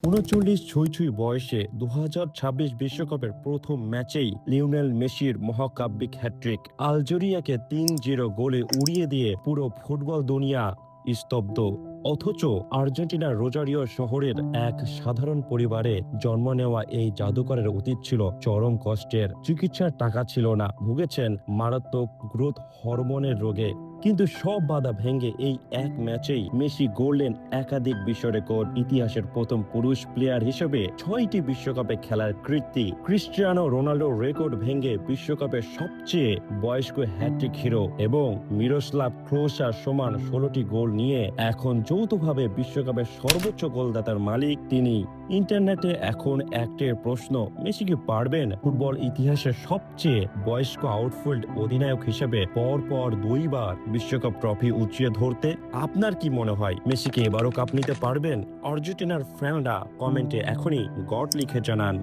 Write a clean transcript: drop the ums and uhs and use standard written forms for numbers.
৩৯ ছুঁই ছুঁই বয়সে ২০২৬ বিশ্বকাপের প্রথম ম্যাচেই লিওনেল মেসির মহাকাব্যিক হ্যাট্রিক, আলজেরিয়াকে ৩-০ গোলে উড়িয়ে দিয়ে পুরো ফুটবল দুনিয়া স্তব্ধ। অথচ আর্জেন্টিনার রোজারিও শহরের এক সাধারণ পরিবারে জন্ম নেওয়া এই জাদুকরের অতীত ছিল চরম কষ্টের। চিকিৎসার টাকা ছিল না, ভুগেছেন মারাত্মক গ্রোথ হরমোনের রোগে। কিন্তু সব বাধা ভেঙে এই এক ম্যাচেই মেসি গড়লেন একাধিক বিশ্ব রেকর্ড। ইতিহাসের প্রথম পুরুষ প্লেয়ার হিসেবে ৬টি বিশ্বকাপে খেলার কীর্তি। ক্রিস্টিয়ানো রোনাল্ডোর রেকর্ড ভেঙে বিশ্বকাপের সবচেয়ে বয়স্ক হ্যাট্রিক হিরো এবং মিরোস্লাভ ক্লোসার সমান ১৬টি গোল নিয়ে এখন যৌথভাবে বিশ্বকাপের সর্বোচ্চ গোলদাতার মালিক তিনি। ইন্টারনেটে এখন একটাই প্রশ্ন, মেসি কি পারবেন ফুটবল ইতিহাসের সবচেয়ে বয়স্ক আউটফিল্ড অধিনায়ক হিসেবে পরপর ২বার বিশ্বকাপ ট্রফি উঁচিয়ে ধরতে? আপনার কি মনে হয়, মেসি কি এবারও কাপ নিতে পারবেন? আর্জেন্টিনার ফ্যানরা কমেন্টে এখনই গড লিখে জানান।